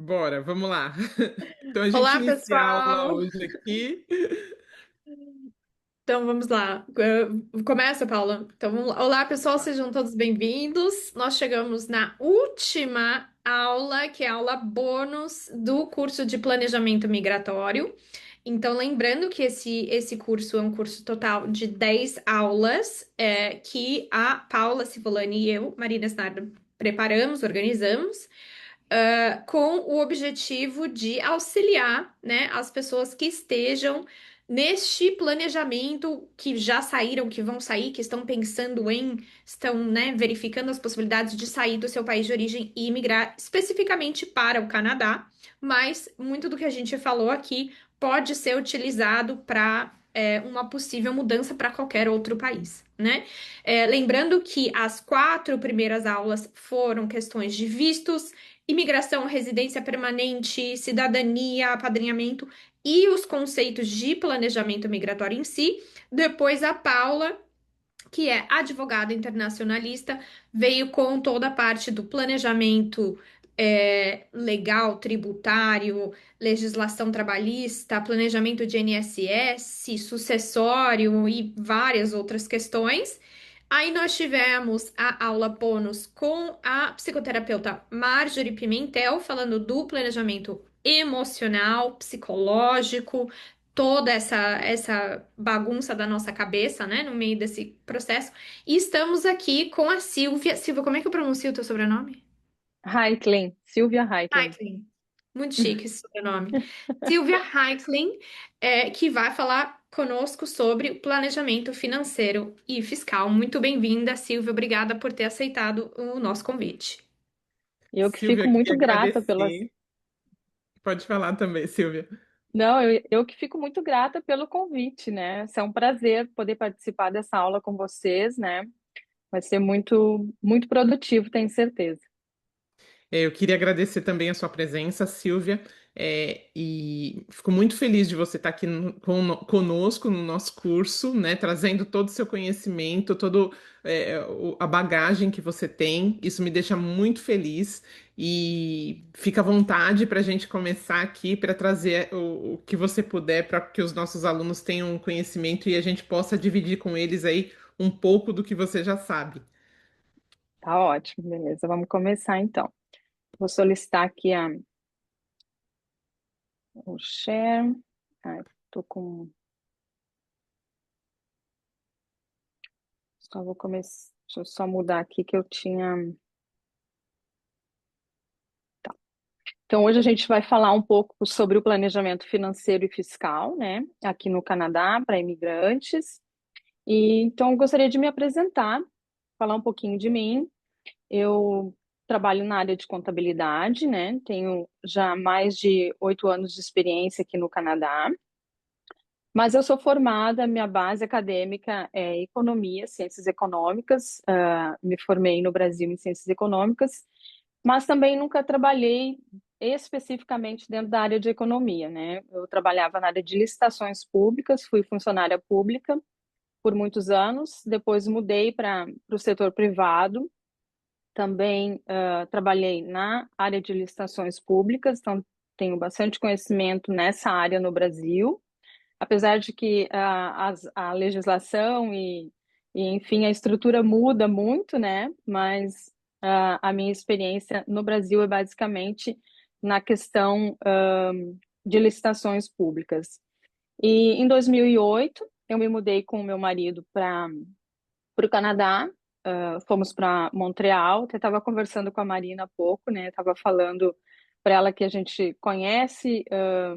Bora, vamos lá. Então a gente Olá, inicia a aula pessoal! hoje aqui. Então vamos lá. Começa, Paula. Então vamos lá. Olá, pessoal, sejam todos bem-vindos. Nós chegamos na última aula, que é a aula bônus do curso de Planejamento Migratório. Então, lembrando que esse curso é um curso total de 10 aulas, que a Paula Civolani e eu, Marina Snardo, preparamos, organizamos. Com o objetivo de auxiliar, né, as pessoas que estejam neste planejamento, que já saíram, que vão sair, que estão pensando estão, né, verificando as possibilidades de sair do seu país de origem e imigrar especificamente para o Canadá, mas muito do que a gente falou aqui pode ser utilizado para uma possível mudança para qualquer outro país, né? Lembrando que as 4 primeiras aulas foram questões de vistos, imigração, residência permanente, cidadania, apadrinhamento e os conceitos de planejamento migratório em si. Depois a Paula, que é advogada internacionalista, veio com toda a parte do planejamento legal, tributário, legislação trabalhista, planejamento de INSS, sucessório e várias outras questões. Aí nós tivemos a aula bônus com a psicoterapeuta Marjorie Pimentel, falando do planejamento emocional, psicológico, toda essa bagunça da nossa cabeça, né, no meio desse processo. E estamos aqui com a Silvia. Silvia, como é que eu pronuncio o teu sobrenome? Heitlin, Silvia Heitlin. Heitlin. Muito chique esse sobrenome. Silvia Heitlin, que vai falar conosco sobre o planejamento financeiro e fiscal. Muito bem-vinda, Silvia. Obrigada por ter aceitado o nosso convite. Eu que fico Silvia, queria muito grata pelas. agradecer. Pode falar também, Silvia. Não, eu que fico muito grata pelo convite, né? É um prazer poder participar dessa aula com vocês, né? Vai ser muito, muito produtivo, tenho certeza. Eu queria agradecer também a sua presença, Silvia, e fico muito feliz de você estar aqui conosco no nosso curso, né, trazendo todo o seu conhecimento, toda a bagagem que você tem. Isso me deixa muito feliz e fica à vontade para a gente começar aqui para trazer o que você puder para que os nossos alunos tenham conhecimento e a gente possa dividir com eles aí um pouco do que você já sabe. Tá ótimo, beleza. Vamos começar então. Vou solicitar aqui o share. Ah, tô com. Só vou começar. Deixa eu só mudar aqui que eu tinha. Então, hoje a gente vai falar um pouco sobre o planejamento financeiro e fiscal, né? Aqui no Canadá, para imigrantes. E então eu gostaria de me apresentar, falar um pouquinho de mim. Eu trabalho na área de contabilidade, né? Tenho já mais de 8 anos de experiência aqui no Canadá, mas eu sou formada, minha base acadêmica é economia, ciências econômicas. Me formei no Brasil em ciências econômicas, mas também nunca trabalhei especificamente dentro da área de economia, né? Eu trabalhava na área de licitações públicas, fui funcionária pública por muitos anos, depois mudei para o setor privado, também trabalhei na área de licitações públicas, então tenho bastante conhecimento nessa área no Brasil, apesar de que a legislação enfim, a estrutura muda muito, né? Mas a minha experiência no Brasil é basicamente na questão de licitações públicas. E em 2008, eu me mudei com o meu marido para o Canadá. Fomos para Montreal. Eu estava conversando com a Marina há pouco, né? Estava falando para ela que a gente conhece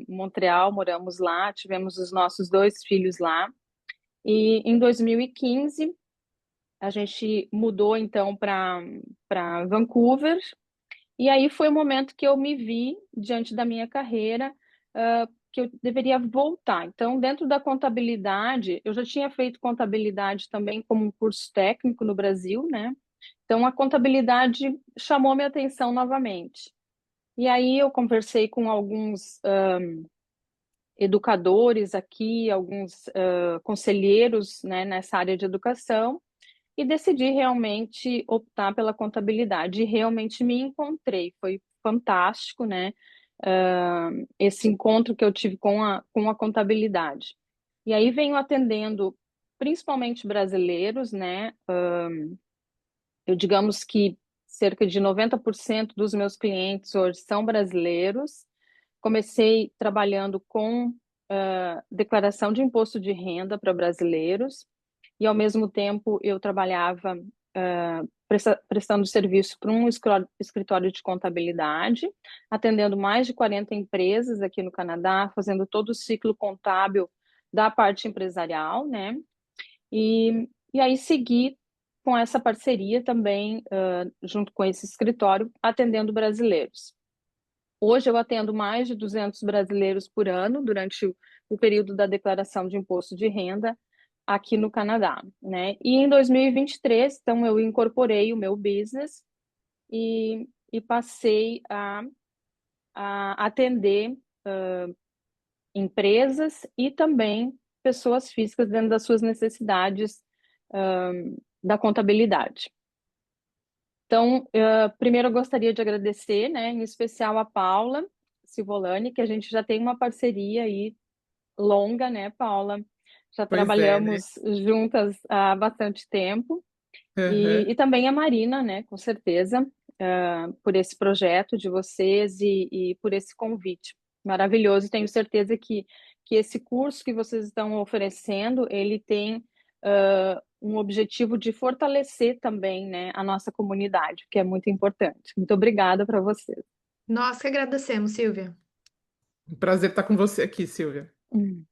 Montreal, moramos lá, tivemos os nossos 2 filhos lá. E em 2015 a gente mudou então para Vancouver. E aí foi o momento que eu me vi diante da minha carreira, que eu deveria voltar. Então, dentro da contabilidade, eu já tinha feito contabilidade também como um curso técnico no Brasil, né? Então, a contabilidade chamou minha atenção novamente. E aí eu conversei com alguns educadores aqui, alguns conselheiros, né, nessa área de educação, e decidi realmente optar pela contabilidade. E realmente me encontrei. fantástico, né? Esse encontro que eu tive com a contabilidade. E aí venho atendendo principalmente brasileiros, né? Eu digamos que cerca de 90% dos meus clientes hoje são brasileiros. Comecei trabalhando com declaração de imposto de renda para brasileiros e, ao mesmo tempo, eu trabalhava prestando serviço para um escritório de contabilidade, atendendo mais de 40 empresas aqui no Canadá, fazendo todo o ciclo contábil da parte empresarial, né? E aí segui com essa parceria também, junto com esse escritório, atendendo brasileiros. Hoje eu atendo mais de 200 brasileiros por ano durante o período da declaração de imposto de renda aqui no Canadá, né? E em 2023, então, eu incorporei o meu business e passei a atender empresas e também pessoas físicas dentro das suas necessidades da contabilidade. Então, primeiro eu gostaria de agradecer, né, em especial a Paula Civolani, que a gente já tem uma parceria aí longa, né, Paula? Já Pois é, né? trabalhamos juntas há bastante tempo. Aham. E também a Marina, né, com certeza, por esse projeto de vocês e por esse convite maravilhoso. Tenho certeza que esse curso que vocês estão oferecendo, ele tem um objetivo de fortalecer também, né, a nossa comunidade, que é muito importante. Muito obrigada para vocês. Nós que agradecemos, Silvia. Um prazer estar com você aqui, Silvia.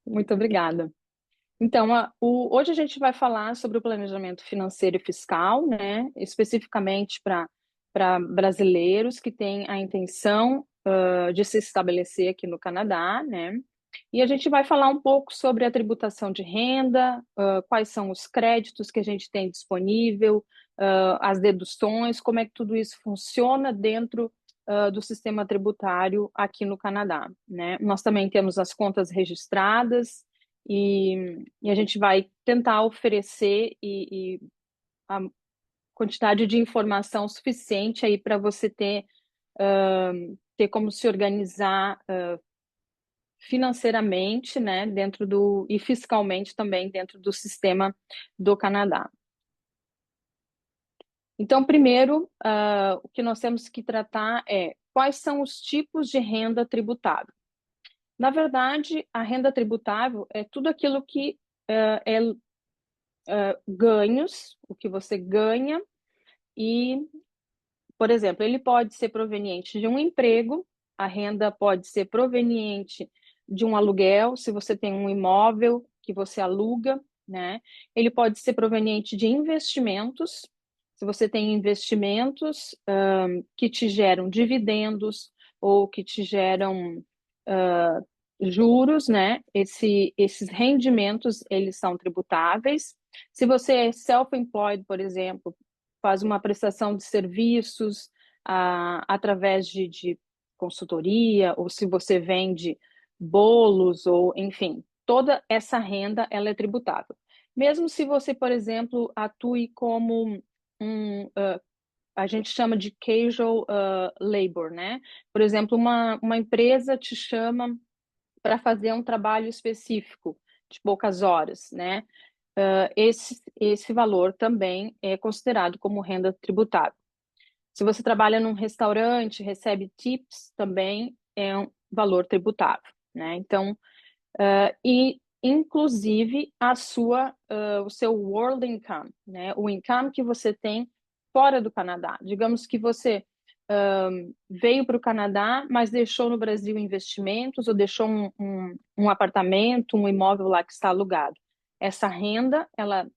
Muito obrigada. Então, hoje a gente vai falar sobre o planejamento financeiro e fiscal, né? Especificamente para brasileiros que têm a intenção de se estabelecer aqui no Canadá, né? E a gente vai falar um pouco sobre a tributação de renda, quais são os créditos que a gente tem disponível, as deduções, como é que tudo isso funciona dentro do sistema tributário aqui no Canadá, né? Nós também temos as contas registradas, e a gente vai tentar oferecer a quantidade de informação suficiente aí para você ter como se organizar financeiramente, né, e fiscalmente também dentro do sistema do Canadá. Então, primeiro, o que nós temos que tratar é quais são os tipos de renda tributável. Na verdade, a renda tributável é tudo aquilo que é ganhos, o que você ganha e, por exemplo, ele pode ser proveniente de um emprego, a renda pode ser proveniente de um aluguel, se você tem um imóvel que você aluga, né? Ele pode ser proveniente de investimentos, se você tem investimentos que te geram dividendos ou que te geram juros, né? Esses rendimentos, eles são tributáveis. Se você é self-employed, por exemplo, faz uma prestação de serviços através de consultoria, ou se você vende bolos, ou enfim, toda essa renda ela é tributável. Mesmo se você, por exemplo, atue como a gente chama de casual labor, né? Por exemplo, uma empresa te chama para fazer um trabalho específico de poucas horas, né? Esse valor também é considerado como renda tributável. Se você trabalha num restaurante, recebe tips, também é um valor tributável, né? Então, e inclusive o seu world income, né? O income que você tem fora do Canadá. Digamos que você veio para o Canadá, mas deixou no Brasil investimentos ou deixou um apartamento, um imóvel lá que está alugado. Essa renda, ela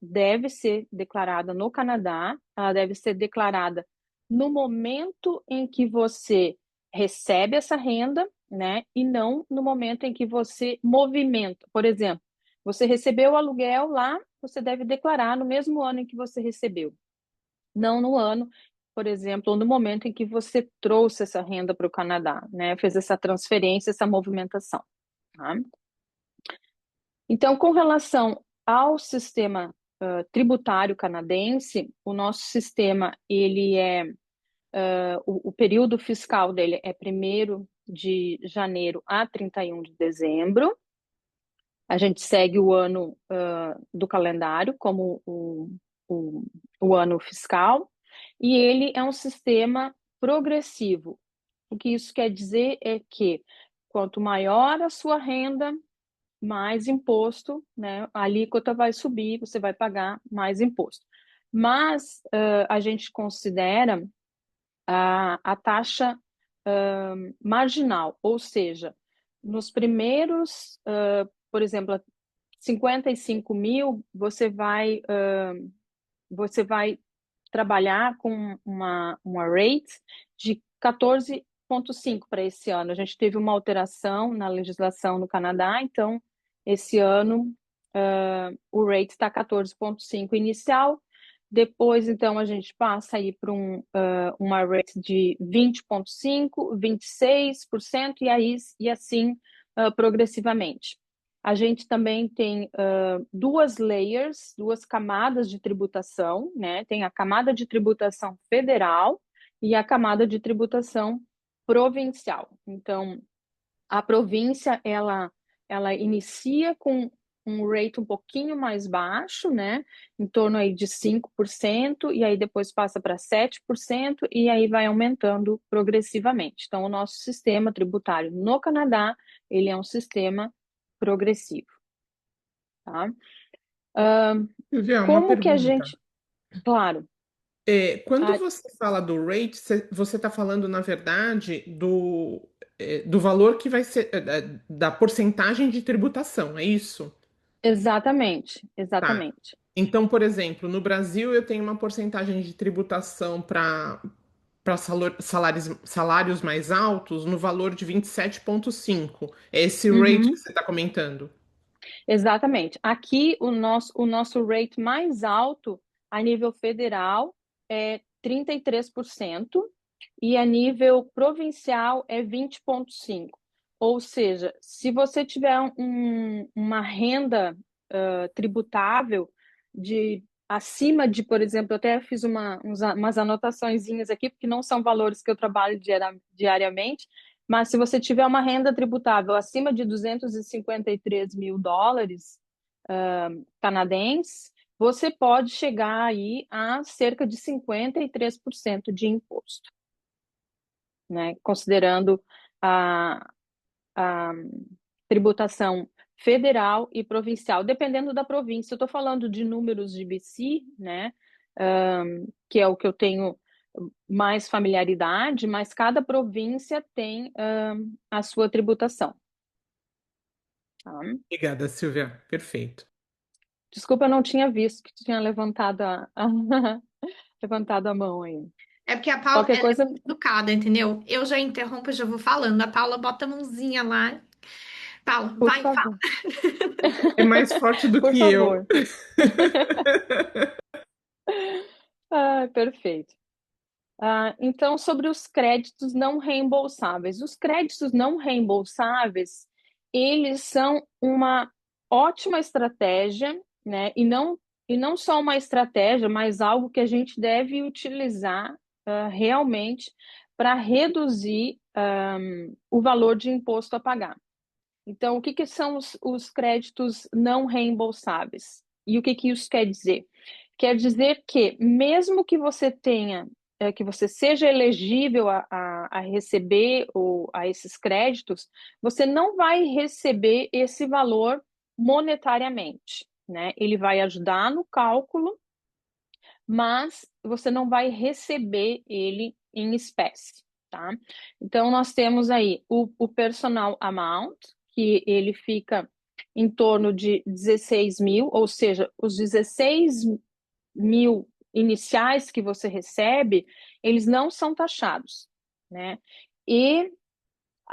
deve ser declarada no Canadá, ela deve ser declarada no momento em que você recebe essa renda, né? E não no momento em que você movimenta. Por exemplo, você recebeu o aluguel lá, você deve declarar no mesmo ano em que você recebeu. Não no ano, por exemplo, ou no momento em que você trouxe essa renda para o Canadá, né? Fez essa transferência, essa movimentação. Tá? Então, com relação ao sistema tributário canadense, o nosso sistema ele é o período fiscal dele é 1º de janeiro a 31 de dezembro. A gente segue o ano do calendário como o ano fiscal, e ele é um sistema progressivo. O que isso quer dizer é que quanto maior a sua renda, mais imposto, né? A alíquota vai subir, você vai pagar mais imposto. Mas a gente considera a taxa marginal, ou seja, nos primeiros, por exemplo, 55 mil, você vai trabalhar com uma rate de 14,5 para esse ano. A gente teve uma alteração na legislação no Canadá, então esse ano o rate está 14,5 inicial. Depois, então, a gente passa aí para uma rate de 20,5%, 26%, e assim progressivamente. A gente também tem duas layers, duas camadas de tributação, né? Tem a camada de tributação federal e a camada de tributação provincial. Então, a província, ela inicia com um rate um pouquinho mais baixo, né? Em torno aí de 5%, e aí depois passa para 7%, e aí vai aumentando progressivamente. Então, o nosso sistema tributário no Canadá, ele é um sistema progressivo, tá? Silvia, uma Como que a pergunta. gente... Claro. Quando você fala do rate, você está falando, na verdade, do valor que vai ser, da porcentagem de tributação, é isso? Exatamente, Tá. exatamente. Então, por exemplo, no Brasil eu tenho uma porcentagem de tributação para salários mais altos no valor de 27,5. É esse rate que Uhum. você está comentando. Exatamente. Aqui o nosso rate mais alto a nível federal é 33% e a nível provincial é 20,5%. Ou seja, se você tiver uma renda tributável de acima de, por exemplo, eu até fiz umas anotaçõezinhas aqui, porque não são valores que eu trabalho diariamente, mas se você tiver uma renda tributável acima de 253 mil dólares canadenses, você pode chegar aí a cerca de 53% de imposto, né? Considerando a tributação federal e provincial, dependendo da província. Eu estou falando de números de BC, né? Que é o que eu tenho mais familiaridade, mas cada província tem a sua tributação. Tá? Obrigada, Silvia. Perfeito. Desculpa, eu não tinha visto que tu tinha levantado levantado a mão aí. É porque a Paula, Qualquer ela é coisa, muito educada, entendeu? Eu já interrompo, já vou falando. A Paula bota a mãozinha lá. Paula, por vai, fala. favor. É mais forte do Por que eu. favor. Perfeito. Então, sobre os créditos não reembolsáveis. Os créditos não reembolsáveis, eles são uma ótima estratégia, né? E não só uma estratégia, mas algo que a gente deve utilizar realmente para reduzir o valor de imposto a pagar. Então, o que são os créditos não reembolsáveis? E o que isso quer dizer? Quer dizer que, mesmo que você tenha, que você seja elegível a receber a esses créditos, você não vai receber esse valor monetariamente, né? Ele vai ajudar no cálculo, mas você não vai receber ele em espécie, tá? Então, nós temos aí o personal amount, que ele fica em torno de 16 mil, ou seja, os 16 mil iniciais que você recebe, eles não são taxados, né? E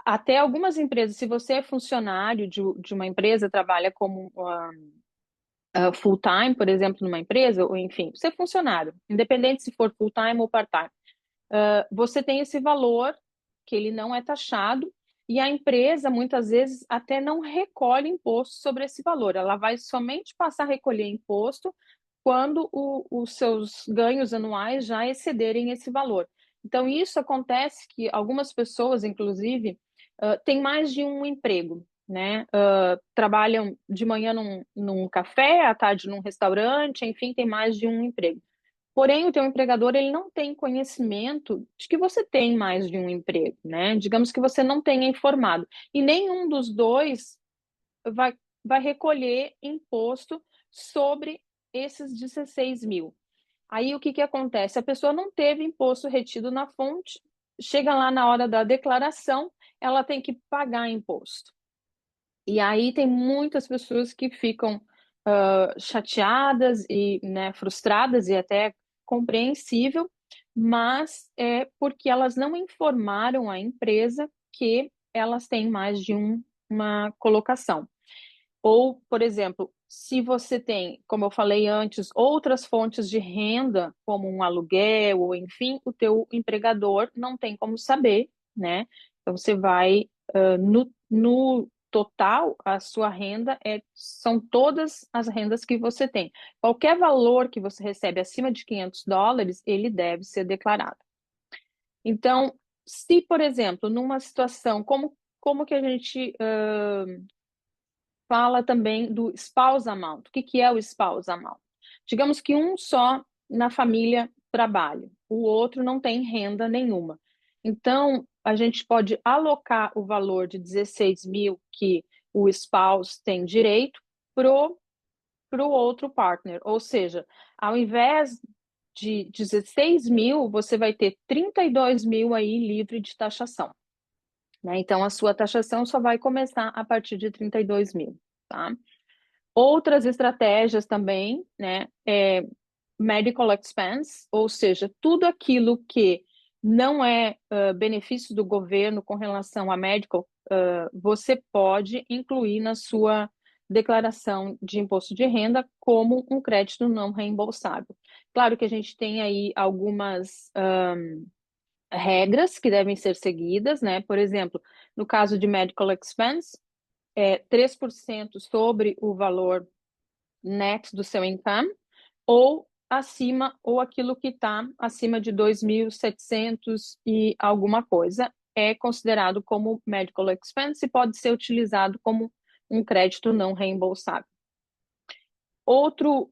até algumas empresas, se você é funcionário de uma empresa, trabalha como full-time, por exemplo, numa empresa, ou enfim, você é funcionário, independente se for full-time ou part-time, você tem esse valor que ele não é taxado, e a empresa, muitas vezes, até não recolhe imposto sobre esse valor. Ela vai somente passar a recolher imposto quando os seus ganhos anuais já excederem esse valor. Então, isso acontece que algumas pessoas, inclusive, têm mais de um emprego, né? Trabalham de manhã num café, à tarde num restaurante, enfim, tem mais de um emprego. Porém, o teu empregador, ele não tem conhecimento de que você tem mais de um emprego, né? Digamos que você não tenha informado. E nenhum dos dois vai, vai recolher imposto sobre esses 16 mil. Aí o que acontece? A pessoa não teve imposto retido na fonte, chega lá na hora da declaração, ela tem que pagar imposto. E aí tem muitas pessoas que ficam chateadas e, né, frustradas, e até compreensível, mas é porque elas não informaram a empresa que elas têm mais de uma colocação. Ou, por exemplo, se você tem, como eu falei antes, outras fontes de renda, como um aluguel, ou enfim, o teu empregador não tem como saber, né? Então, você vai, no total, a sua renda são todas as rendas que você tem. Qualquer valor que você recebe acima de $500, ele deve ser declarado. Então, se, por exemplo, numa situação, como que a gente fala também do spouse amount. O que é o spouse amount? Digamos que um só na família trabalha, o outro não tem renda nenhuma. Então, a gente pode alocar o valor de 16 mil que o spouse tem direito pro outro partner. Ou seja, ao invés de 16 mil, você vai ter 32 mil aí livre de taxação, né? Então, a sua taxação só vai começar a partir de 32 mil, tá? Outras estratégias também, né, medical expense, ou seja, tudo aquilo que não é benefício do governo com relação a medical, você pode incluir na sua declaração de imposto de renda como um crédito não reembolsável. Claro que a gente tem aí algumas regras que devem ser seguidas, né? Por exemplo, no caso de medical expense, 3% sobre o valor net do seu income, ou acima, ou aquilo que está acima de 2.700 e alguma coisa, é considerado como medical expense e pode ser utilizado como um crédito não reembolsável. Outro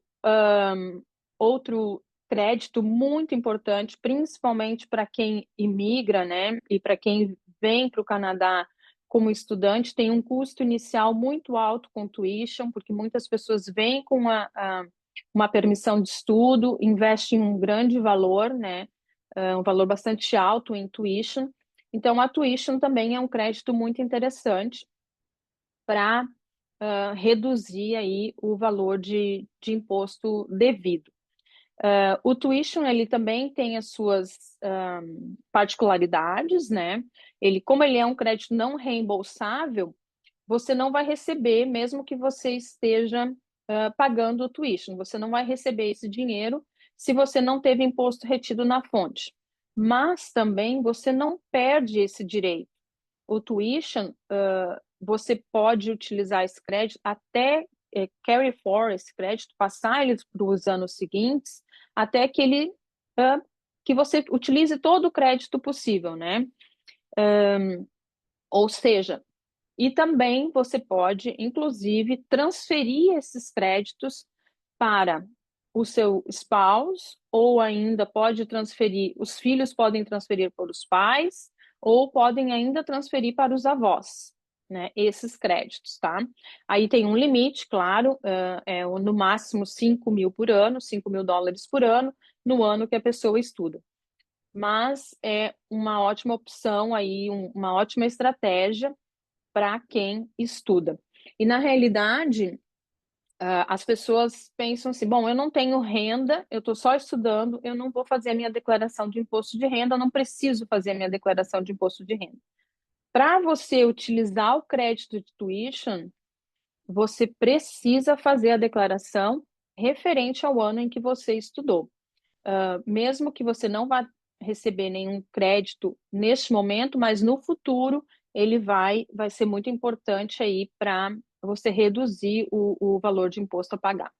crédito muito importante, principalmente para quem imigra, né, e para quem vem para o Canadá como estudante, tem um custo inicial muito alto com tuition, porque muitas pessoas vêm com uma permissão de estudo, investem um grande valor, né, um valor bastante alto em tuition. Então, a tuition também é um crédito muito interessante para reduzir aí o valor de imposto devido. O tuition, ele também tem as suas particularidades, né? Como ele é um crédito não reembolsável, você não vai receber, mesmo que você esteja pagando o tuition, você não vai receber esse dinheiro se você não teve imposto retido na fonte. Mas também você não perde esse direito. O tuition, você pode utilizar esse crédito até carry forward esse crédito, passar ele para os anos seguintes, até que que você utilize todo o crédito possível, né? Ou seja, e também você pode, inclusive, transferir esses créditos para o seu spouse, ou ainda pode transferir, os filhos podem transferir para os pais, ou podem ainda transferir para os avós, né? Esses créditos, tá? Aí tem um limite, claro, no máximo 5 mil por ano, $5.000 por ano, no ano que a pessoa estuda. Mas é uma ótima opção aí, uma ótima estratégia para quem estuda. E na realidade, as pessoas pensam assim: bom, eu não tenho renda, eu estou só estudando, eu não vou fazer a minha declaração de imposto de renda, eu não preciso fazer a minha declaração de imposto de renda. Para você utilizar o crédito de tuition, você precisa fazer a declaração referente ao ano em que você estudou. Mesmo que você não vá receber nenhum crédito neste momento, mas no futuro ele vai ser muito importante aí para você reduzir o valor de imposto a pagar.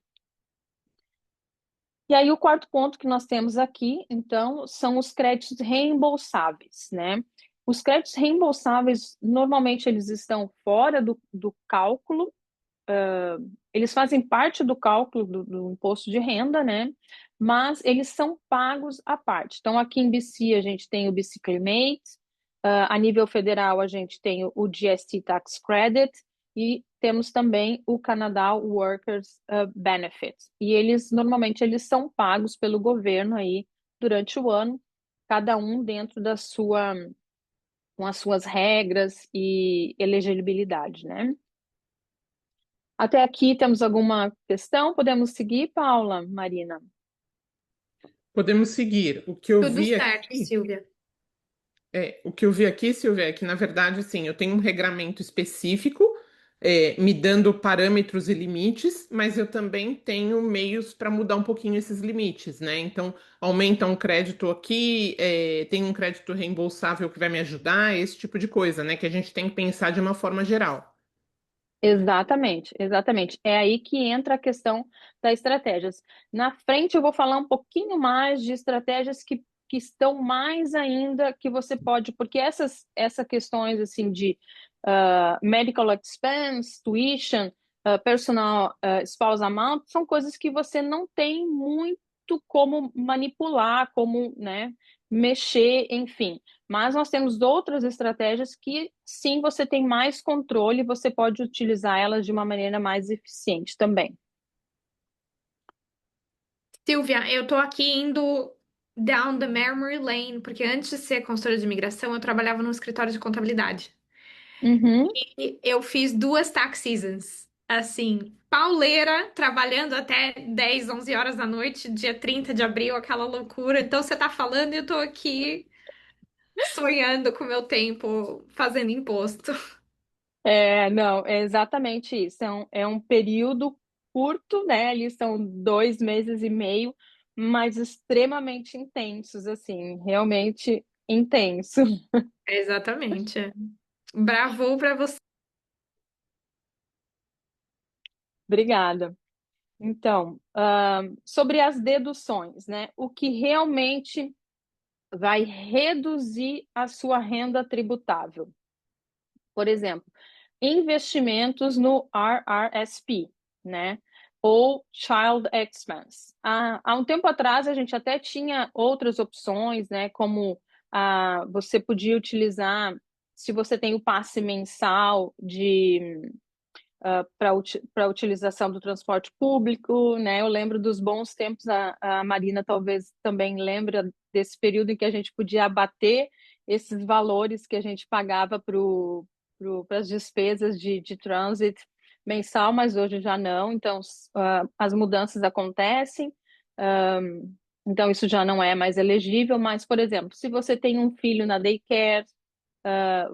E aí o quarto ponto que nós temos aqui, então, são os créditos reembolsáveis, né? Os créditos reembolsáveis, normalmente, eles estão fora do cálculo, eles fazem parte do cálculo do imposto de renda, né? Mas eles são pagos à parte. Então, aqui em BC, a gente tem o BC Climate, a nível federal, a gente tem o GST Tax Credit e temos também o Canada Workers Benefit. E eles, normalmente, eles são pagos pelo governo aí durante o ano, cada um dentro com as suas regras e elegibilidade, né? Até aqui temos alguma questão? Podemos seguir, Paula, Marina? Podemos seguir. O que eu Tudo vi certo, aqui. Silvia. O que eu vi aqui, Silvia, é que, na verdade, assim, eu tenho um regramento específico, me dando parâmetros e limites, mas eu também tenho meios para mudar um pouquinho esses limites, né? Então, aumenta um crédito aqui, tem um crédito reembolsável que vai me ajudar, esse tipo de coisa, né? Que a gente tem que pensar de uma forma geral. Exatamente, exatamente. É aí que entra a questão das estratégias. Na frente eu vou falar um pouquinho mais de estratégias que estão mais ainda que você pode, porque essas questões assim de medical expense, tuition, personal spouse amount, são coisas que você não tem muito como manipular, como, né, mexer, enfim. Mas nós temos outras estratégias que, sim, você tem mais controle, você pode utilizar elas de uma maneira mais eficiente também. Silvia, eu tô aqui indo down the memory lane, porque antes de ser consultora de imigração, eu trabalhava num escritório de contabilidade. Uhum. E eu fiz duas tax seasons. Assim, pauleira, trabalhando até 10, 11 horas da noite, dia 30 de abril, aquela loucura. Então, você tá falando e eu tô aqui sonhando com o meu tempo fazendo imposto. Não, é exatamente isso. É um período curto, né? Ali são 2 meses e meio, mas extremamente intensos, assim, realmente intenso. Exatamente. Bravo pra você. Obrigada. Então, sobre as deduções, né? O que realmente vai reduzir a sua renda tributável? Por exemplo, investimentos no RRSP, né? Ou Child Expense. Há um tempo atrás, a gente até tinha outras opções, né? Como você podia utilizar, se você tem o passe mensal para utilização do transporte público, né? Eu lembro dos bons tempos, a Marina talvez também lembra desse período em que a gente podia abater esses valores que a gente pagava para as despesas de trânsito mensal, mas hoje já não. Então, as mudanças acontecem, então isso já não é mais elegível. Mas, por exemplo, se você tem um filho na daycare,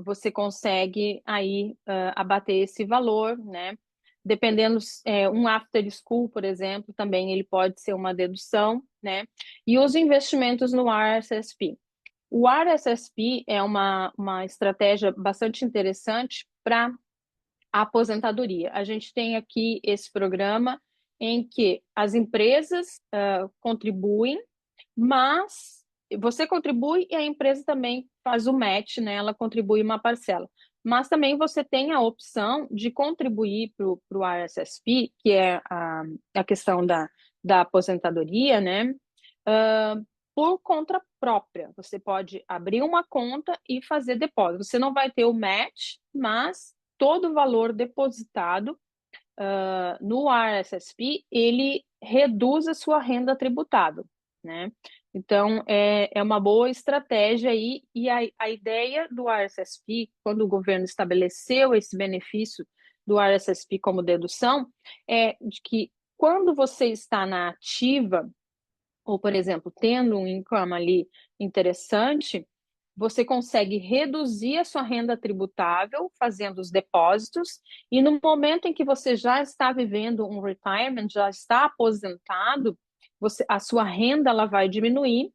você consegue aí abater esse valor, né? Dependendo, um after school, por exemplo, também ele pode ser uma dedução, né? E os investimentos no RSSP. O RSSP é uma estratégia bastante interessante para a aposentadoria. A gente tem aqui esse programa em que as empresas contribuem, mas você contribui e a empresa também faz o match, né? Ela contribui uma parcela. Mas também você tem a opção de contribuir para o RSSP, que é a questão da aposentadoria, né? Uh, por conta própria. Você pode abrir uma conta e fazer depósito. Você não vai ter o match, mas todo o valor depositado no RSSP, ele reduz a sua renda tributável, né? Então, é uma boa estratégia aí, e a ideia do RSSP, quando o governo estabeleceu esse benefício do RSSP como dedução, é de que quando você está na ativa, ou, por exemplo, tendo um income ali interessante, você consegue reduzir a sua renda tributável fazendo os depósitos, e no momento em que você já está vivendo um retirement, já está aposentado, a sua renda ela vai diminuir.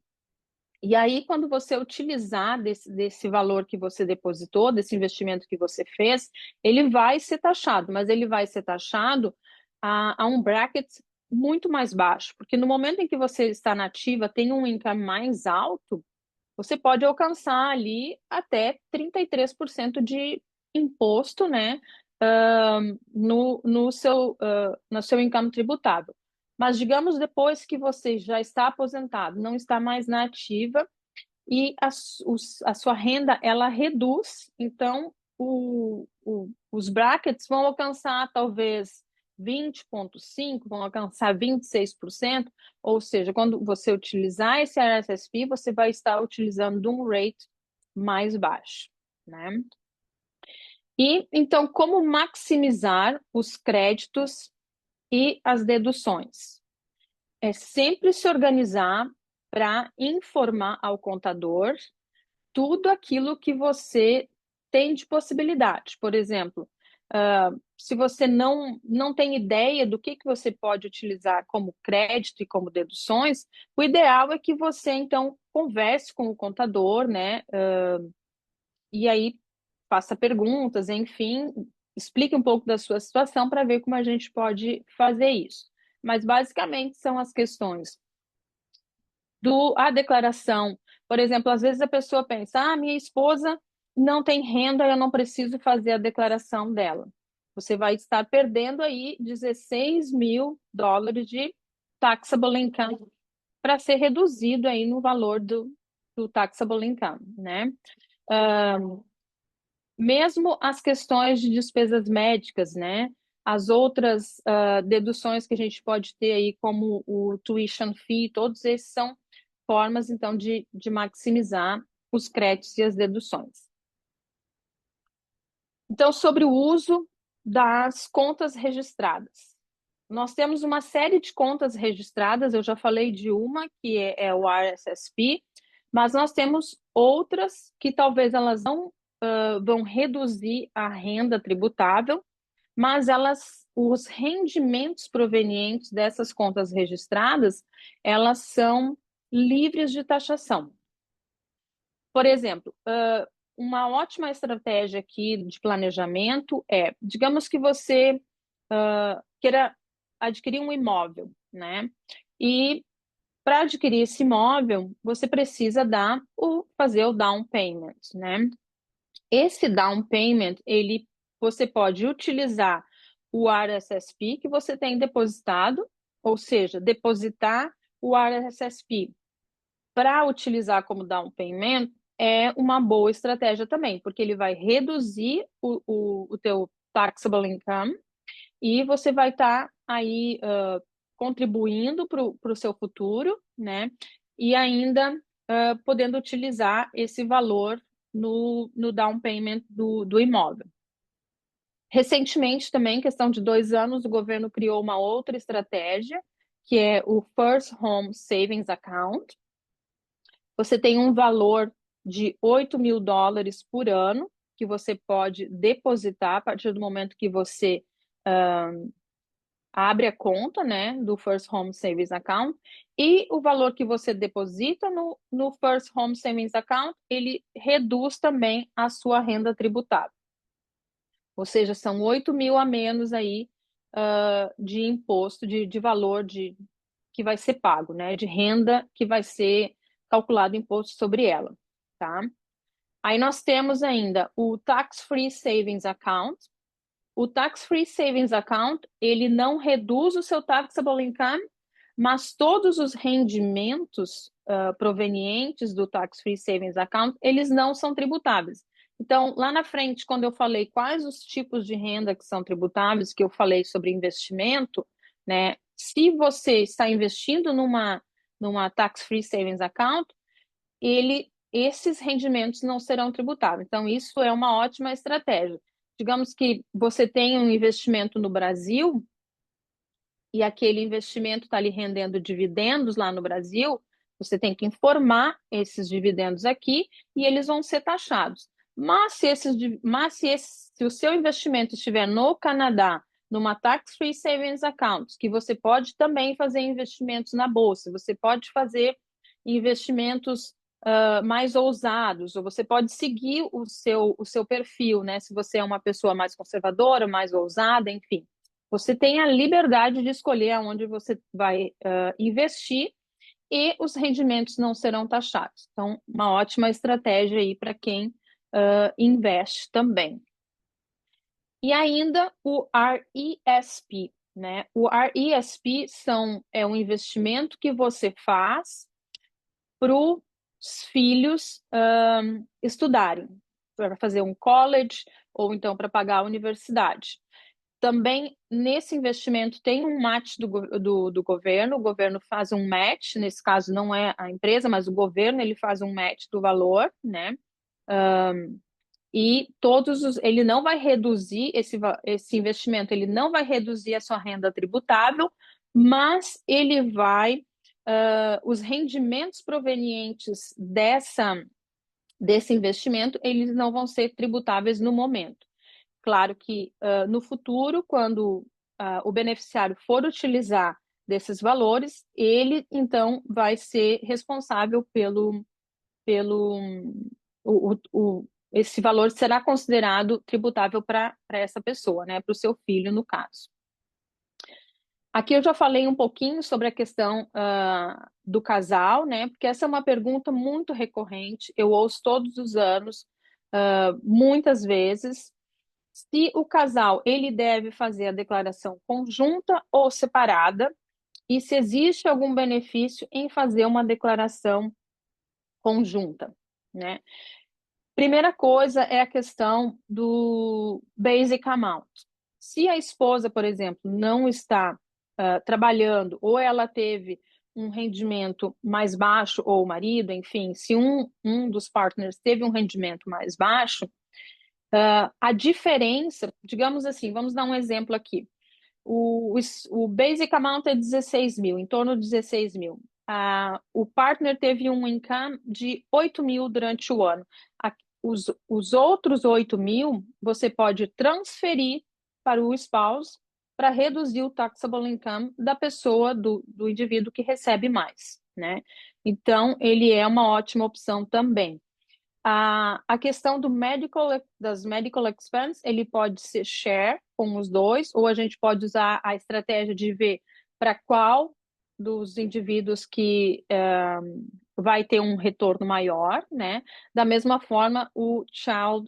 E aí, quando você utilizar desse valor que você depositou, desse investimento que você fez, ele vai ser taxado, mas ele vai ser taxado a um bracket muito mais baixo, porque no momento em que você está na ativa, tem um income mais alto, você pode alcançar ali até 33% de imposto, né, no seu income tributável. Mas digamos depois que você já está aposentado, não está mais na ativa e a sua renda ela reduz, então os brackets vão alcançar talvez 20,5%, vão alcançar 26%, ou seja, quando você utilizar esse RSSP, você vai estar utilizando de um rate mais baixo, né? E então, como maximizar os créditos e as deduções? É sempre se organizar para informar ao contador tudo aquilo que você tem de possibilidade. Por exemplo, se você não tem ideia do que você pode utilizar como crédito e como deduções, o ideal é que você, então, converse com o contador, né? E aí faça perguntas, enfim, explique um pouco da sua situação para ver como a gente pode fazer isso. Mas, basicamente, são as questões a declaração. Por exemplo, às vezes a pessoa pensa, minha esposa não tem renda, eu não preciso fazer a declaração dela. Você vai estar perdendo aí US$ 16.000 de taxable income para ser reduzido aí no valor do taxable income, né? Mesmo as questões de despesas médicas, né? As outras deduções que a gente pode ter aí, como o tuition fee, todos esses são formas, então, de maximizar os créditos e as deduções. Então, sobre o uso das contas registradas. Nós temos uma série de contas registradas, eu já falei de uma, que é o RSSP, mas nós temos outras que talvez elas não vão reduzir a renda tributável, mas os rendimentos provenientes dessas contas registradas, elas são livres de taxação. Por exemplo, uma ótima estratégia aqui de planejamento é, digamos que você queira adquirir um imóvel, né? E para adquirir esse imóvel, você precisa fazer o down payment, né? Esse down payment, você pode utilizar o RSSP que você tem depositado, ou seja, depositar o RSSP para utilizar como down payment é uma boa estratégia também, porque ele vai reduzir o teu taxable income e você vai estar aí contribuindo para o seu futuro, né? E ainda podendo utilizar esse valor no down payment do imóvel. Recentemente também, questão de 2 anos, o governo criou uma outra estratégia, que é o First Home Savings Account. Você tem um valor de US$ 8.000 por ano, que você pode depositar a partir do momento que você abre a conta, né, do First Home Savings Account, e o valor que você deposita no First Home Savings Account, ele reduz também a sua renda tributável. Ou seja, são 8.000 a menos aí de imposto, de valor que vai ser pago, né, de renda que vai ser calculado imposto sobre ela, tá? Aí nós temos ainda o Tax Free Savings Account. O Tax Free Savings Account, ele não reduz o seu taxable income, mas todos os rendimentos provenientes do Tax Free Savings Account, eles não são tributáveis. Então, lá na frente, quando eu falei quais os tipos de renda que são tributáveis, que eu falei sobre investimento, né? Se você está investindo numa Tax Free Savings Account, esses rendimentos não serão tributáveis. Então, isso é uma ótima estratégia. Digamos que você tem um investimento no Brasil e aquele investimento está lhe rendendo dividendos lá no Brasil, você tem que informar esses dividendos aqui e eles vão ser taxados. Mas se o seu investimento estiver no Canadá, numa Tax Free Savings Account, que você pode também fazer investimentos na bolsa, você pode fazer investimentos mais ousados, ou você pode seguir o seu perfil, né? Se você é uma pessoa mais conservadora, mais ousada, enfim. Você tem a liberdade de escolher aonde você vai investir e os rendimentos não serão taxados. Então, uma ótima estratégia aí para quem investe também. E ainda o RESP, né? O RESP é um investimento que você faz para os filhos estudarem, para fazer um college ou então para pagar a universidade. Também nesse investimento tem um match do governo, o governo faz um match, nesse caso não é a empresa, mas o governo ele faz um match do valor, né? E ele não vai reduzir esse investimento, ele não vai reduzir a sua renda tributável, mas ele vai, os rendimentos provenientes desse investimento, eles não vão ser tributáveis no momento. Claro que no futuro, quando o beneficiário for utilizar desses valores, ele então vai ser responsável esse valor será considerado tributável para essa pessoa, né? Para o seu filho, no caso. Aqui eu já falei um pouquinho sobre a questão do casal, né? Porque essa é uma pergunta muito recorrente, eu ouço todos os anos, muitas vezes. Se o casal ele deve fazer a declaração conjunta ou separada, e se existe algum benefício em fazer uma declaração conjunta, né? Primeira coisa é a questão do basic amount. Se a esposa, por exemplo, não está trabalhando ou ela teve um rendimento mais baixo, ou o marido, enfim, se um dos partners teve um rendimento mais baixo, a diferença, digamos assim, vamos dar um exemplo aqui. O basic amount é 16 mil, em torno de 16 mil. O partner teve um income de 8 mil durante o ano. Os outros 8 mil você pode transferir para o spouse para reduzir o taxable income da pessoa, do indivíduo que recebe mais, né? Então, ele é uma ótima opção também. A questão das medical expenses, ele pode ser share com os dois, ou a gente pode usar a estratégia de ver para qual dos indivíduos que vai ter um retorno maior, né? Da mesma forma, o child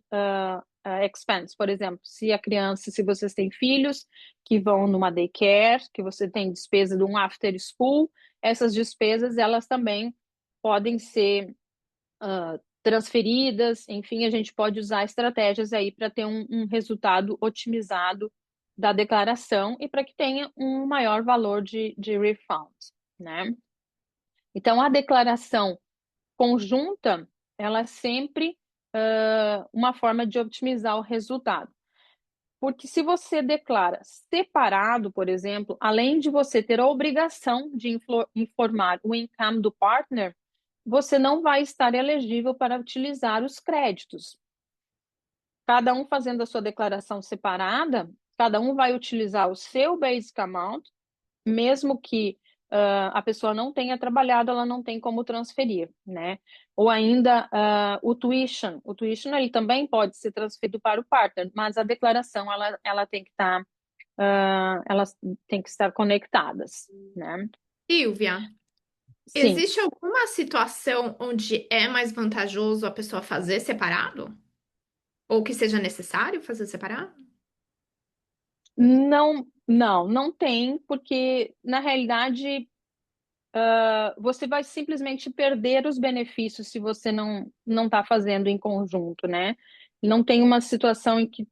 expense, por exemplo, se vocês têm filhos que vão numa daycare, que você tem despesa de um after school, essas despesas, elas também podem ser transferidas, enfim, a gente pode usar estratégias aí para ter um resultado otimizado da declaração e para que tenha um maior valor de refund, né? Então, a declaração conjunta, ela é sempre uma forma de otimizar o resultado. Porque se você declara separado, por exemplo, além de você ter a obrigação de informar o income do partner, você não vai estar elegível para utilizar os créditos. Cada um fazendo a sua declaração separada, cada um vai utilizar o seu basic amount, mesmo que a pessoa não tenha trabalhado, ela não tem como transferir, né? Ou ainda o tuition. O tuition ele também pode ser transferido para o partner, mas a declaração ela tem que estar elas têm que estar conectadas, né? Silvia, Sim. existe alguma situação onde é mais vantajoso a pessoa fazer separado? Ou que seja necessário fazer separado? Não tem, porque na realidade você vai simplesmente perder os benefícios se você não está fazendo em conjunto, né? Não tem uma situação em que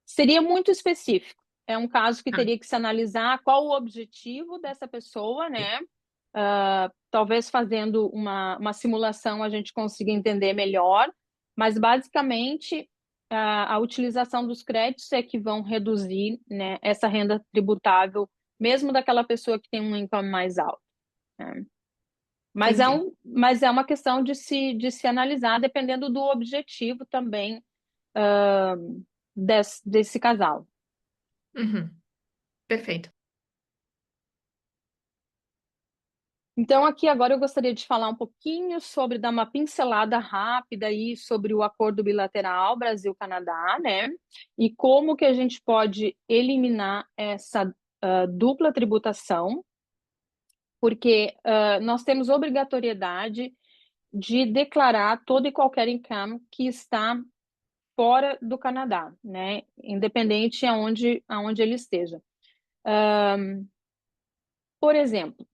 seria muito específico. É um caso que Ah, teria que se analisar qual o objetivo dessa pessoa, né? Talvez fazendo uma simulação a gente consiga entender melhor, mas basicamente a utilização dos créditos é que vão reduzir, né, essa renda tributável, mesmo daquela pessoa que tem um income mais alto, né? entendi. Mas é uma questão de se analisar, dependendo do objetivo também desse casal. Uhum, perfeito. Então, aqui agora eu gostaria de falar um pouquinho sobre, dar uma pincelada rápida aí sobre o acordo bilateral Brasil-Canadá, né? E como que a gente pode eliminar essa dupla tributação, porque nós temos obrigatoriedade de declarar todo e qualquer income que está fora do Canadá, né? Independente aonde ele esteja. Por exemplo,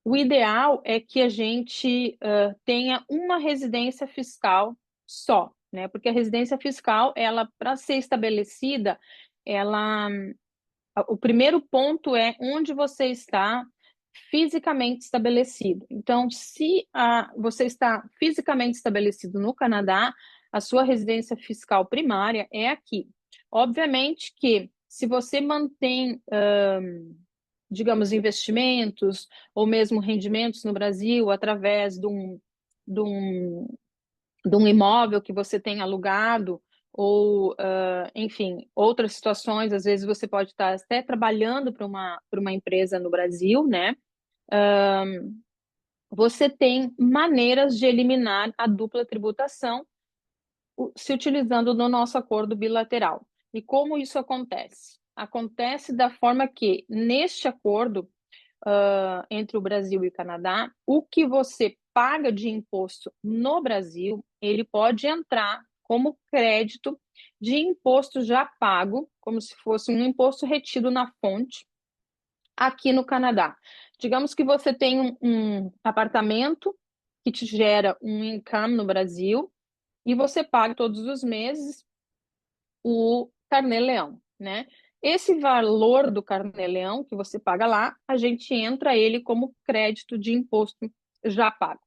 o ideal é que a gente tenha uma residência fiscal só, né? Porque a residência fiscal, ela, para ser estabelecida, ela, o primeiro ponto é onde você está fisicamente estabelecido. Então, se você está fisicamente estabelecido no Canadá, a sua residência fiscal primária é aqui. Obviamente que se você mantém digamos, investimentos ou mesmo rendimentos no Brasil através de um, de um imóvel que você tem alugado ou, enfim, outras situações, às vezes você pode estar até trabalhando para uma empresa no Brasil, né? Você tem maneiras de eliminar a dupla tributação se utilizando no nosso acordo bilateral. E como isso acontece? Acontece da forma que, neste acordo, entre o Brasil e o Canadá, o que você paga de imposto no Brasil, ele pode entrar como crédito de imposto já pago, como se fosse um imposto retido na fonte, aqui no Canadá. Digamos que você tem um apartamento que te gera um income no Brasil e você paga todos os meses o carnê-leão, né? Esse valor do carnê-leão que você paga lá, a gente entra ele como crédito de imposto já pago.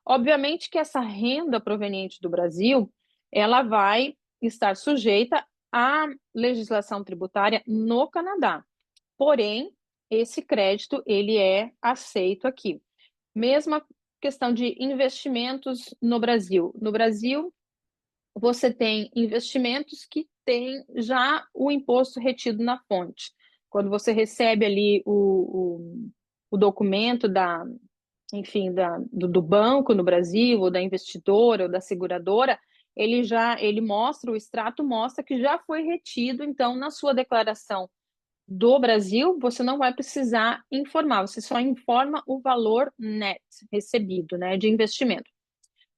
Obviamente que essa renda proveniente do Brasil, ela vai estar sujeita à legislação tributária no Canadá. Porém, esse crédito, ele é aceito aqui. Mesma questão de investimentos no Brasil. No Brasil, você tem investimentos que têm já o imposto retido na fonte. Quando você recebe ali o documento enfim, do banco no Brasil, ou da investidora, ou da seguradora, ele mostra, o extrato mostra que já foi retido, então, na sua declaração do Brasil, você não vai precisar informar, você só informa o valor net recebido, né, de investimento.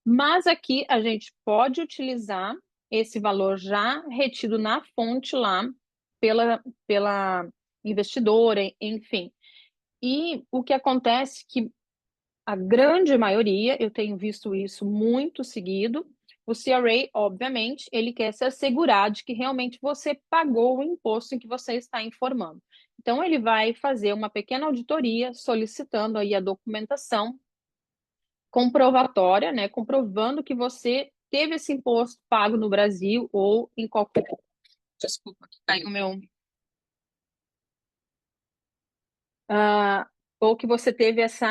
Mas aqui a gente pode utilizar esse valor já retido na fonte lá pela investidora, enfim. E o que acontece que a grande maioria, eu tenho visto isso muito seguido, o CRA, obviamente, ele quer se assegurar de que realmente você pagou o imposto em que você está informando. Então, ele vai fazer uma pequena auditoria solicitando aí a documentação comprovatória, né, comprovando que você teve esse imposto pago no Brasil ou em qualquer... Desculpa, aqui caiu o meu... ou que você teve esse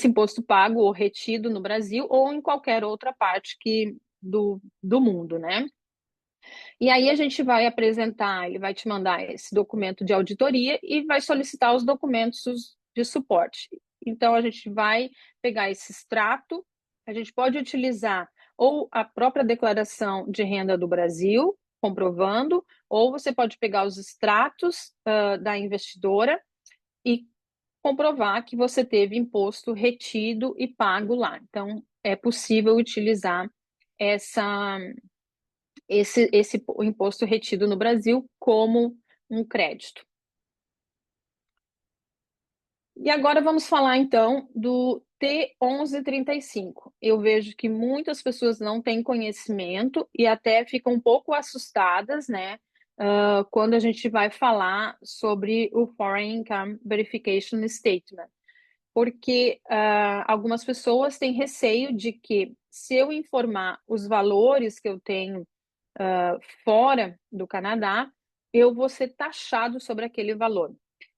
imposto pago ou retido no Brasil ou em qualquer outra parte do mundo, né? E aí a gente vai apresentar, ele vai te mandar esse documento de auditoria e vai solicitar os documentos de suporte. Então, a gente vai pegar esse extrato, a gente pode utilizar ou a própria declaração de renda do Brasil, comprovando, ou você pode pegar os extratos da investidora e comprovar que você teve imposto retido e pago lá. Então, é possível utilizar esse imposto retido no Brasil como um crédito. E agora vamos falar então do T1135. Eu vejo que muitas pessoas não têm conhecimento e até ficam um pouco assustadas, né, quando a gente vai falar sobre o Foreign Income Verification Statement. Porque algumas pessoas têm receio de que, se eu informar os valores que eu tenho fora do Canadá, eu vou ser taxado sobre aquele valor.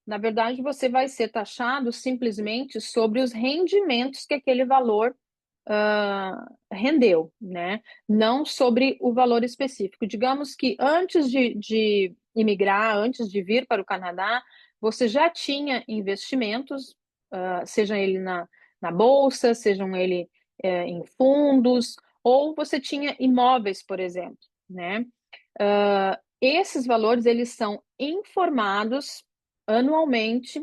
Na verdade, você vai ser taxado simplesmente sobre os rendimentos que aquele valor rendeu, né? Não sobre o valor específico. Digamos que antes de imigrar, antes de vir para o Canadá, você já tinha investimentos seja ele na bolsa, sejam ele em fundos, ou você tinha imóveis, por exemplo, né? Esses valores eles são informados anualmente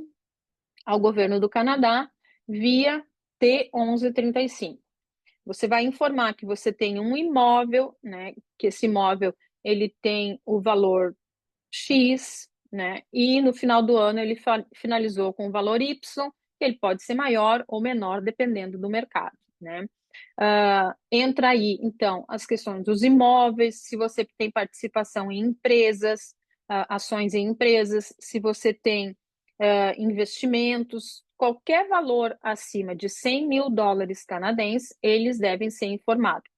ao governo do Canadá via T1135. Você vai informar que você tem um imóvel, né? Que esse imóvel ele tem o valor X, né? E no final do ano ele finalizou com o valor Y, que ele pode ser maior ou menor dependendo do mercado, né? Entra aí, então, as questões dos imóveis, se você tem participação em empresas, ações em empresas, se você tem investimentos, qualquer valor acima de 100 mil dólares canadenses, eles devem ser informados.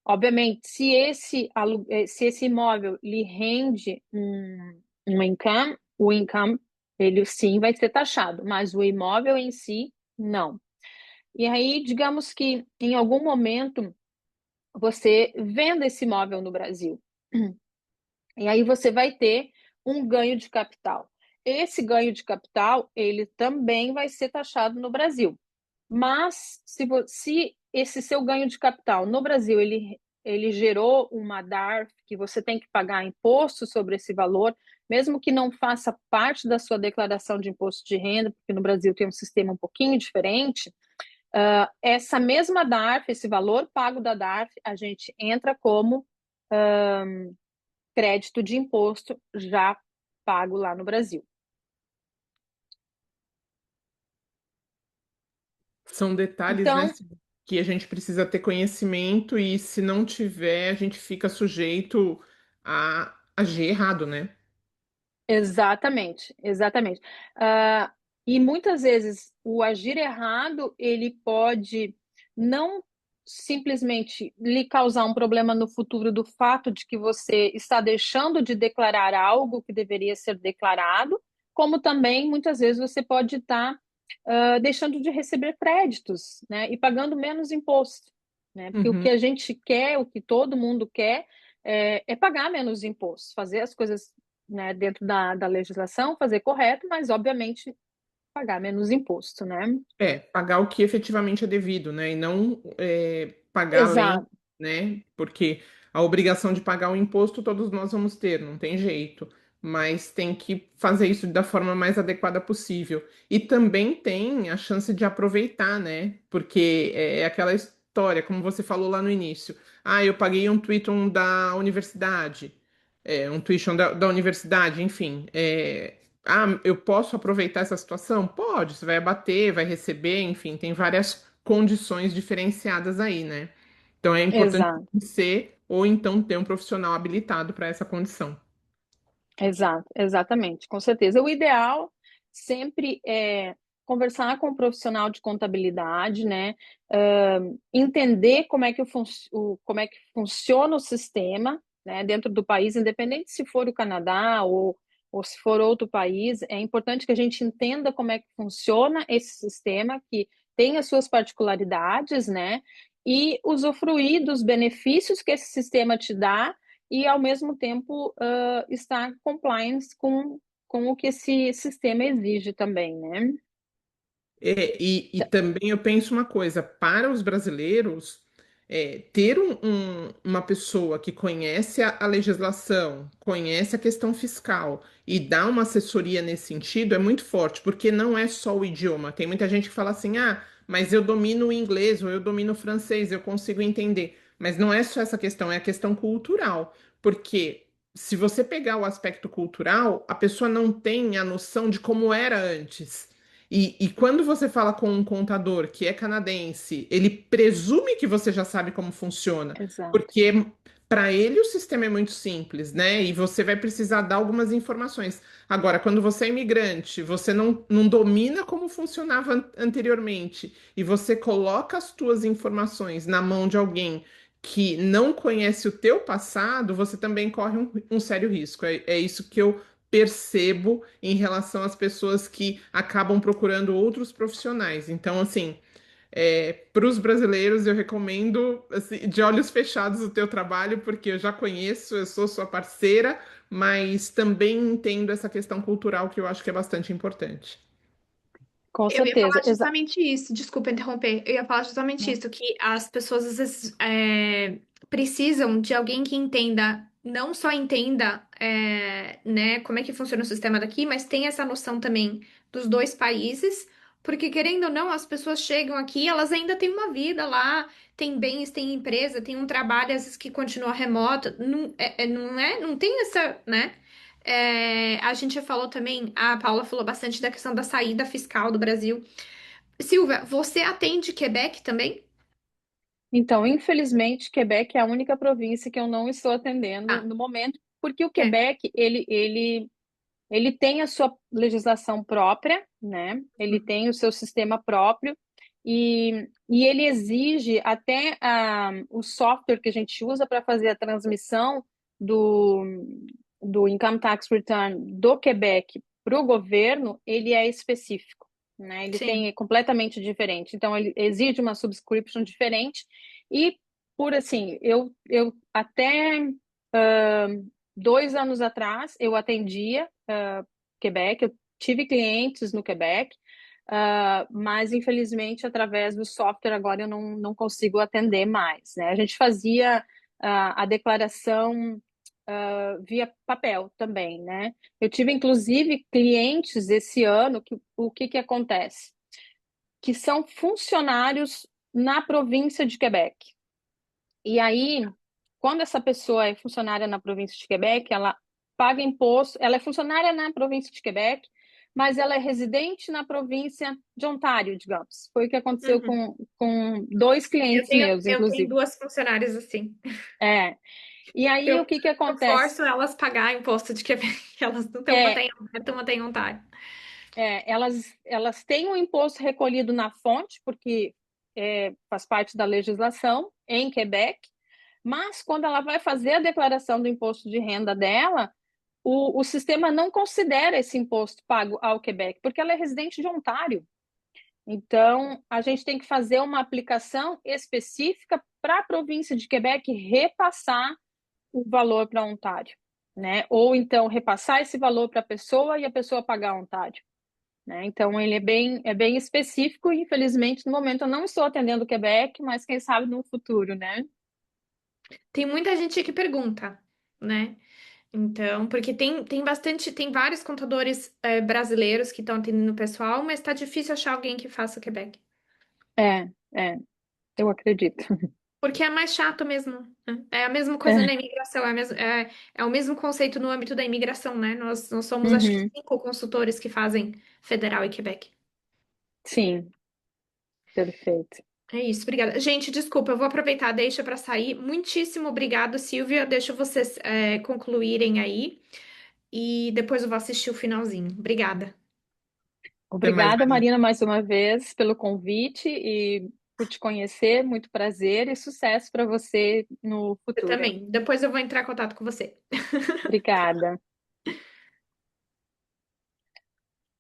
Obviamente, se esse imóvel lhe rende um income, o income, ele sim vai ser taxado, mas o imóvel em si, não. E aí, digamos que em algum momento você venda esse imóvel no Brasil. E aí você vai ter um ganho de capital. Esse ganho de capital, ele também vai ser taxado no Brasil. Mas se esse seu ganho de capital no Brasil ele gerou uma DARF que você tem que pagar imposto sobre esse valor, mesmo que não faça parte da sua declaração de imposto de renda, porque no Brasil tem um sistema um pouquinho diferente, essa mesma DARF, esse valor pago da DARF, a gente entra como crédito de imposto já pago lá no Brasil. São detalhes, né, Então, que a gente precisa ter conhecimento e se não tiver, a gente fica sujeito a agir errado, né? exatamente, exatamente. E muitas vezes o agir errado, ele pode não simplesmente lhe causar um problema no futuro do fato de que você está deixando de declarar algo que deveria ser declarado, como também muitas vezes você pode estar deixando de receber créditos, né, e pagando menos imposto, né? Porque o que Uhum. a gente quer, o que todo mundo quer, é pagar menos imposto, fazer as coisas, né, dentro da legislação, fazer correto, mas obviamente pagar menos imposto, né? Pagar o que efetivamente é devido, né? E não pagar além, Exato, né? Porque a obrigação de pagar o imposto todos nós vamos ter, não tem jeito. Mas tem que fazer isso da forma mais adequada possível. E também tem a chance de aproveitar, né? Porque é aquela história, como você falou lá no início. Ah, eu paguei um tuition da universidade. Um tuition da universidade, enfim. Eu posso aproveitar essa situação? Pode, você vai abater, vai receber, enfim, tem várias condições diferenciadas aí, né? Então é importante exato, ser ou então ter um profissional habilitado para essa condição. exato, exatamente, com certeza. O ideal sempre é conversar com um profissional de contabilidade, né? Entender como é que funciona o sistema, né, dentro do país, independente se for o Canadá ou se for outro país, é importante que a gente entenda como é que funciona esse sistema, que tem as suas particularidades, né? E usufruir dos benefícios que esse sistema te dá e, ao mesmo tempo, estar compliance com o que esse sistema exige também, né? E também eu penso uma coisa, para os brasileiros, ter uma pessoa que conhece a legislação, conhece a questão fiscal e dá uma assessoria nesse sentido é muito forte, porque não é só o idioma. Tem muita gente que fala assim, ah, mas eu domino o inglês ou eu domino o francês, eu consigo entender. Mas não é só essa questão, é a questão cultural. Porque se você pegar o aspecto cultural, a pessoa não tem a noção de como era antes. E quando você fala com um contador que é canadense, ele presume que você já sabe como funciona, Exato, porque para ele o sistema é muito simples, né? E você vai precisar dar algumas informações. Agora, quando você é imigrante, você não domina como funcionava anteriormente, e você coloca as tuas informações na mão de alguém que não conhece o teu passado, você também corre um sério risco. É isso que eu percebo em relação às pessoas que acabam procurando outros profissionais. Então, assim, para os brasileiros, eu recomendo assim, de olhos fechados o teu trabalho, porque eu já conheço, eu sou sua parceira, mas também entendo essa questão cultural que eu acho que é bastante importante. Com Eu ia certeza. falar justamente isso, desculpa interromper. Eu ia falar justamente isso, que as pessoas às vezes precisam de alguém que entenda, não só entenda, né, como é que funciona o sistema daqui, mas tem essa noção também dos dois países, porque querendo ou não, as pessoas chegam aqui, elas ainda têm uma vida lá, têm bens, têm empresa, têm um trabalho às vezes que continua remoto, não tem essa, né? A gente já falou também, a Paula falou bastante da questão da saída fiscal do Brasil. Silvia, você atende Quebec também? Então, infelizmente, Quebec é a única província que eu não estou atendendo Ah, no momento, porque o é. Quebec, ele tem a sua legislação própria, né? Ele tem o seu sistema próprio e ele exige até o software que a gente usa para fazer a transmissão do, do Income Tax Return do Quebec para o governo, ele é específico, né? Ele Sim. é completamente diferente. Então, ele exige uma subscription diferente e, por assim, eu até 2 anos atrás, eu atendia Quebec, eu tive clientes no Quebec, mas infelizmente através do software agora eu não consigo atender mais, né? A gente fazia a declaração via papel também, né? Eu tive inclusive clientes esse ano que o que acontece? Que são funcionários na província de Quebec. E aí, quando essa pessoa é funcionária na província de Quebec, ela paga imposto, ela é funcionária na província de Quebec, mas ela é residente na província de Ontário, digamos. Foi o que aconteceu Uhum. com dois Eu clientes tenho, meus, eu tenho inclusive. duas funcionárias assim. É. E aí, o Eu, que eu acontece? forço elas a pagar imposto de Quebec. Elas não têm uma É, têm Alberta, uma têm Ontário. elas têm o imposto recolhido na fonte, porque faz parte da legislação em Quebec, mas quando ela vai fazer a declaração do imposto de renda dela, o sistema não considera esse imposto pago ao Quebec, porque ela é residente de Ontário. Então, a gente tem que fazer uma aplicação específica para a província de Quebec repassar o valor para Ontário, né? Ou então repassar esse valor para a pessoa e a pessoa pagar Ontário, né? Então, ele é bem específico e, infelizmente, no momento eu não estou atendendo o Quebec, mas quem sabe no futuro, né? Tem muita gente que pergunta, né? Então, porque tem vários contadores brasileiros que estão atendendo o pessoal, mas tá difícil achar alguém que faça o Quebec. É, é, eu acredito. Porque é mais chato mesmo, né? É a mesma coisa É, na imigração, é o mesmo conceito no âmbito da imigração, né? Nós somos, acho que, uhum, 5 consultores que fazem federal e Quebec. sim, perfeito. É isso, obrigada. Gente, desculpa, eu vou aproveitar, deixa para sair. Muitíssimo obrigado, Silvia. Deixa vocês concluírem aí e depois eu vou assistir o finalzinho. Obrigada. Até mais, Obrigada, Marina. Marina, mais uma vez pelo convite e por te conhecer. Muito prazer e sucesso para você no Eu futuro. também. Depois eu vou entrar em contato com você. Obrigada.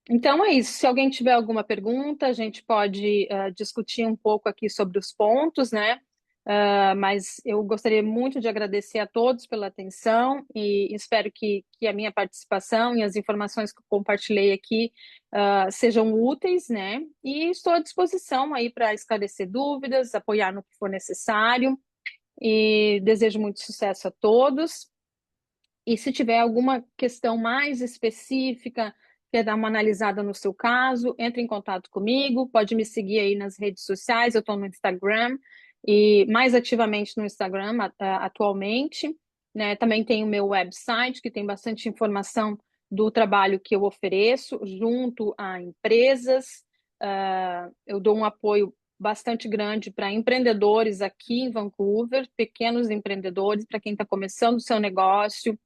Então é isso. Se alguém tiver alguma pergunta, a gente pode discutir um pouco aqui sobre os pontos, né? Mas eu gostaria muito de agradecer a todos pela atenção e espero que a minha participação e as informações que eu compartilhei aqui sejam úteis, né? E estou à disposição aí para esclarecer dúvidas, apoiar no que for necessário e desejo muito sucesso a todos. E se tiver alguma questão mais específica, quer dar uma analisada no seu caso, entre em contato comigo, pode me seguir aí nas redes sociais, eu estou no Instagram e mais ativamente no Instagram atualmente, né? Também tem o meu website, que tem bastante informação do trabalho que eu ofereço junto a empresas. Eu dou um apoio bastante grande para empreendedores aqui em Vancouver, pequenos empreendedores, para quem está começando o seu negócio.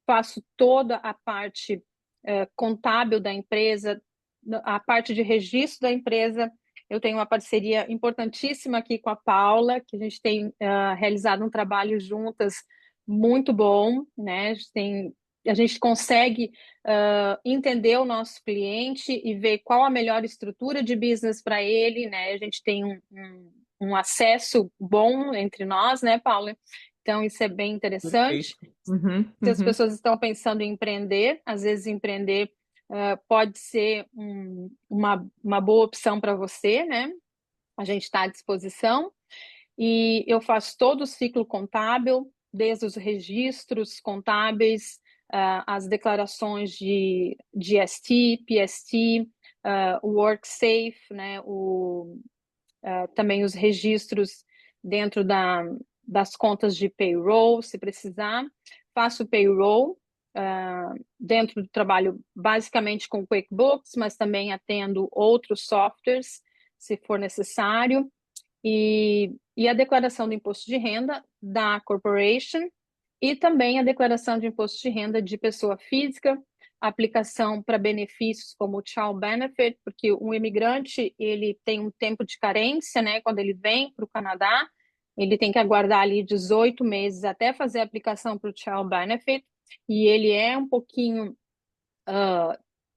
Faço toda a parte contábil da empresa, a parte de registro da empresa. Eu tenho uma parceria importantíssima aqui com a Paula, que a gente tem realizado um trabalho juntas muito bom, né? A gente consegue entender o nosso cliente e ver qual a melhor estrutura de business para ele, né? A gente tem um acesso bom entre nós, né, Paula? Então, isso é bem Perfeito. interessante. Uhum, Se as uhum. pessoas estão pensando em empreender, às vezes empreender pode ser uma boa opção para você, né? A gente está à disposição. E eu faço todo o ciclo contábil, desde os registros contábeis, as declarações de GST, PST, o WorkSafe, né, também os registros dentro das contas de payroll, se precisar. Faço payroll dentro do trabalho basicamente com QuickBooks, mas também atendo outros softwares, se for necessário. E a declaração do imposto de renda da corporation e também a declaração de imposto de renda de pessoa física, aplicação para benefícios como o Child Benefit, porque um imigrante ele tem um tempo de carência, né? Quando ele vem para o Canadá, ele tem que aguardar ali 18 meses até fazer a aplicação para o Child Benefit, e ele é um pouquinho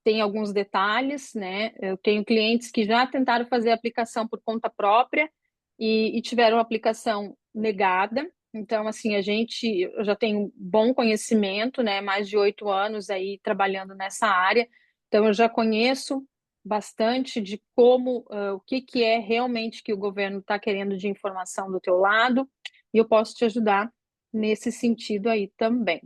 tem alguns detalhes, né? Eu tenho clientes que já tentaram fazer a aplicação por conta própria e tiveram a aplicação negada. Então, assim, eu já tenho bom conhecimento, né? Mais de 8 anos aí trabalhando nessa área. Então, eu já conheço bastante de como, o que que é realmente que o governo está querendo de informação do teu lado, e eu posso te ajudar nesse sentido aí também.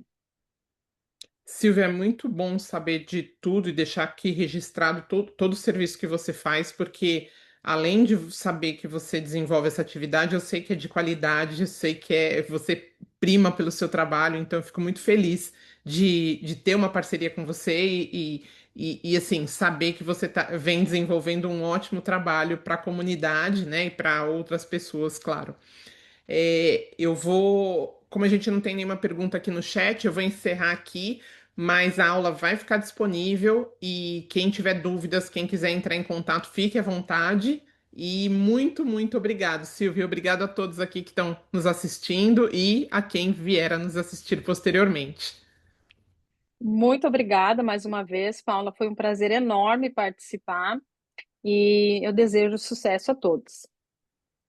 Silvia, é muito bom saber de tudo e deixar aqui registrado todo o serviço que você faz, porque além de saber que você desenvolve essa atividade, eu sei que é de qualidade, eu sei que você prima pelo seu trabalho, então eu fico muito feliz de ter uma parceria com você assim, saber que você vem desenvolvendo um ótimo trabalho para a comunidade, né, e para outras pessoas, claro. Eu vou, como a gente não tem nenhuma pergunta aqui no chat, eu vou encerrar aqui, mas a aula vai ficar disponível e quem tiver dúvidas, quem quiser entrar em contato, fique à vontade. E muito, muito obrigado, Silvia. Obrigado a todos aqui que estão nos assistindo e a quem vier a nos assistir posteriormente. Muito obrigada mais uma vez, Paula. Foi um prazer enorme participar e eu desejo sucesso a todos.